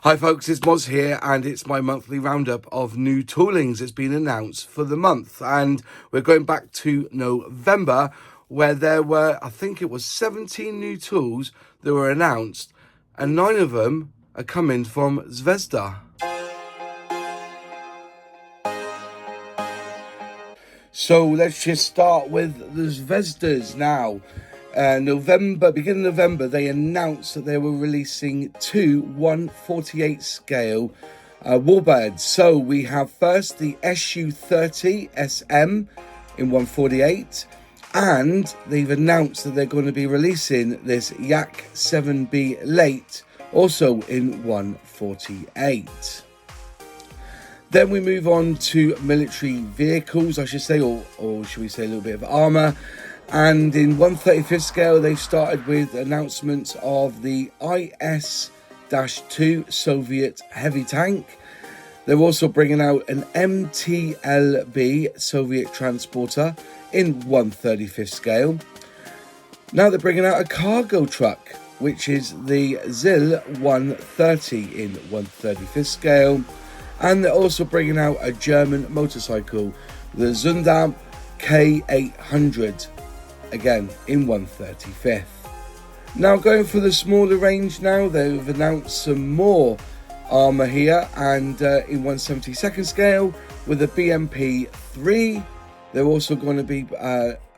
Hi folks, it's Moz here and it's my monthly roundup of new toolings that's been announced for the month, and we're going back to November where there were, I think it was 17 new tools that were announced, and 9 of them are coming from Zvezda. So let's just start with the Zvezdas now. Beginning of November, they announced that they were releasing two 1/48 scale wallbeds. So we have first the SU30 SM in 1/48, and they've announced that they're going to be releasing this Yak 7B late also in 1/48. Then we move on to military vehicles, I should say, or should we say a little bit of armour. And in 1/35 scale, they've started with announcements of the IS-2 Soviet heavy tank. They're also bringing out an MTLB Soviet transporter in 1/35 scale. Now they're bringing out a cargo truck, which is the ZIL 130 in 1/35 scale. And they're also bringing out a German motorcycle, the Zvezda K800. Again in 1/35. Now going for the smaller range now, they've announced some more armour here, and in 1/72 scale with a BMP-3. They're also going to be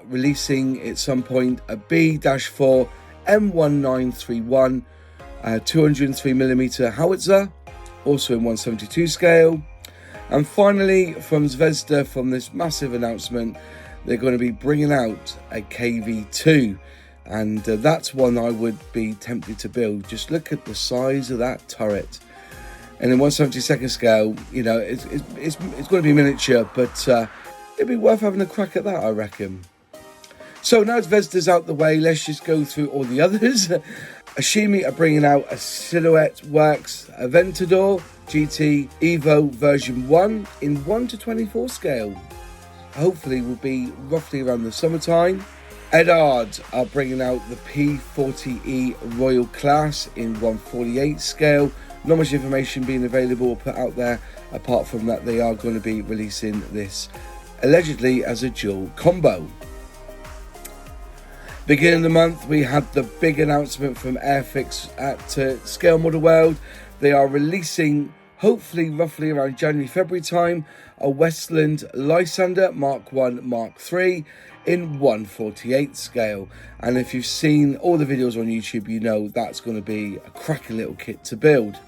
releasing at some point a B-4 M1931 203mm howitzer, also in 1/72 scale. And finally from Zvezda, from this massive announcement, they're going to be bringing out a KV2, and that's one I would be tempted to build. Just look at the size of that turret. And in 1/72 scale, you know, it's going to be miniature, but it'd be worth having a crack at that, I reckon. So now Zvezda's out the way, let's just go through all the others. Aoshima are bringing out a Silhouette Works Aventador GT Evo version 1 in 1/24 scale. Hopefully will be roughly around the summertime. Edard are bringing out the P40E Royal Class in 1/48 scale. Not much information being available or put out there, apart from that they are going to be releasing this allegedly as a dual combo. Beginning of the month, we had the big announcement from Airfix at Scale Model World. They are releasing, hopefully roughly around January-February time, a Westland Lysander Mark 1 Mark 3 in 1/48 scale. And if you've seen all the videos on YouTube, you know that's going to be a cracking little kit to build.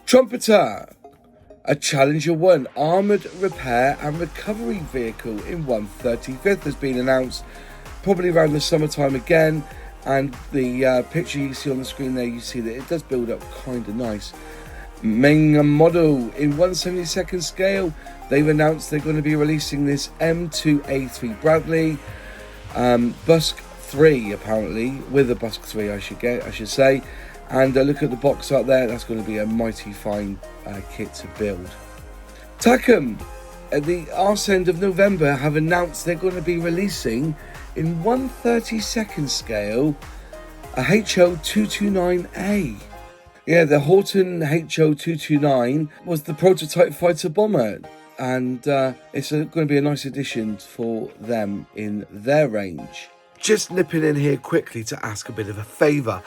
Trumpeter, a Challenger 1 armoured repair and recovery vehicle in 1/35 has been announced, probably around the summertime again. And the picture you see on the screen there, you see that it does build up kind of nice. Meng model in 1/72 scale, they've announced they're going to be releasing this M2A3 Bradley Busk 3, apparently with a Busk 3 I should say. And look at the box out there, that's going to be a mighty fine kit to build. Takom at the arse end of November have announced they're going to be releasing in 1/32 scale a HO229A. Yeah, the Horton HO229 was the prototype fighter bomber, and it's going to be a nice addition for them in their range. Just nipping in here quickly to ask a bit of a favour.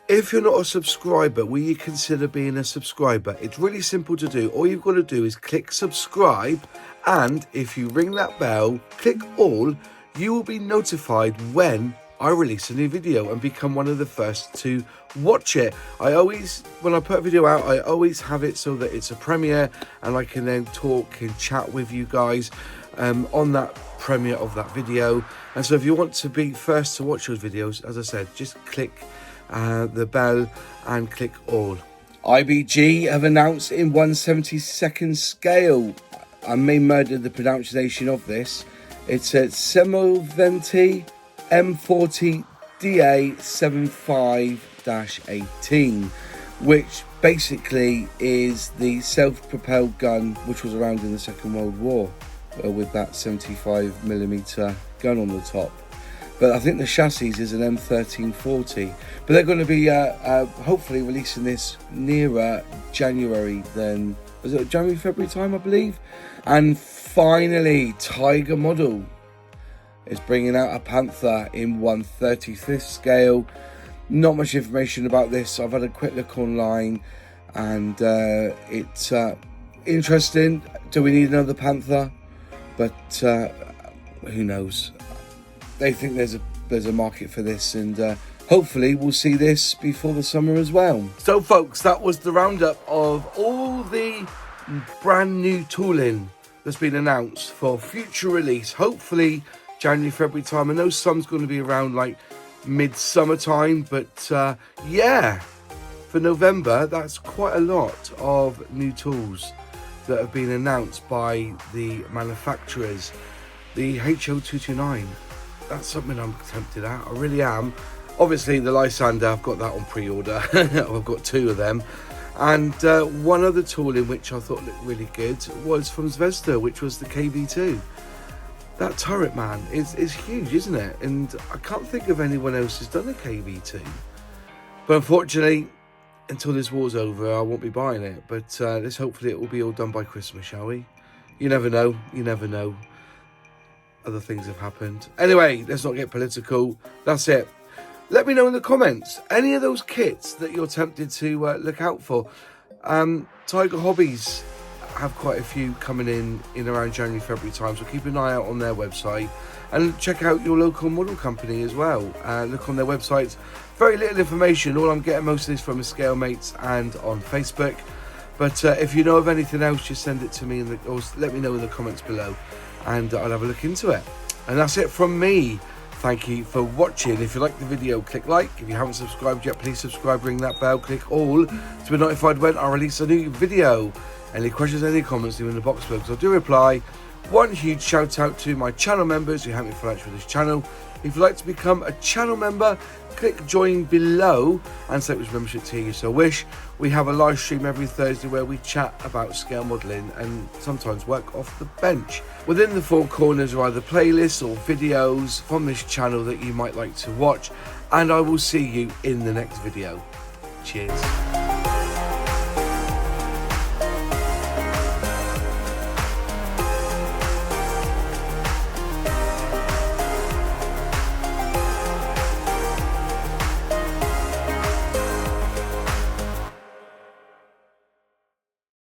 If you're not a subscriber, will you consider being a subscriber? It's really simple to do. All you've got to do is click subscribe, and if you ring that bell, click all, you will be notified when I release a new video and become one of the first to watch it. When I put a video out, I always have it so that it's a premiere and I can then talk and chat with you guys on that premiere of that video. And so if you want to be first to watch those videos, as I said, just click the bell and click all. IBG have announced in 1/72 scale, I may murder the pronunciation of this, it's a Semoventi M40 DA75-18, which basically is the self-propelled gun which was around in the Second World War with that 75mm gun on the top. but I think the chassis is an M1340. But they're going to be hopefully releasing this nearer January than, was it January, February time, I believe? And finally, Tiger Model is bringing out a Panther in 1/35th scale. Not much information about this. I've had a quick look online, and it's interesting. Do we need another Panther? But who knows? They think there's a market for this, and hopefully we'll see this before the summer as well. So folks, that was the roundup of all the brand new tooling that's been announced for future release, hopefully January, February time. I know some's going to be around like mid-summer time, but yeah, for November, that's quite a lot of new tools that have been announced by the manufacturers. The HO229, that's something I'm tempted at, I really am. Obviously the Lysander, I've got that on pre-order. I've got 2 of them. And one other tool in which I thought looked really good was from Zvezda, which was the KB2. That turret, man, is huge, isn't it? And I can't think of anyone else who's done a KB2. But unfortunately, until this war's over, I won't be buying it. But hopefully it will be all done by Christmas, shall we? You never know. You never know. Other things have happened. Anyway, let's not get political. That's it. Let me know in the comments any of those kits that you're tempted to look out for. Tiger Hobbies have quite a few coming in around January, February time, so keep an eye out on their website and check out your local model company as well. Look on their websites. Very little information. All I'm getting most of this from is ScaleMates and on Facebook. But if you know of anything else, just send it to me or let me know in the comments below, and I'll have a look into it. And that's it from me. Thank you for watching. If you like the video, click like. If you haven't subscribed yet, please subscribe, ring that bell, click all to be notified when I release a new video. Any questions, any comments, leave in the box below, because I do reply. One huge shout out to my channel members who help me financially with this channel. If you'd like to become a channel member, click join below and select which membership tier you so wish. We have a live stream every Thursday where we chat about scale modelling and sometimes work off the bench. Within the 4 corners are either playlists or videos from this channel that you might like to watch, and I will see you in the next video. Cheers.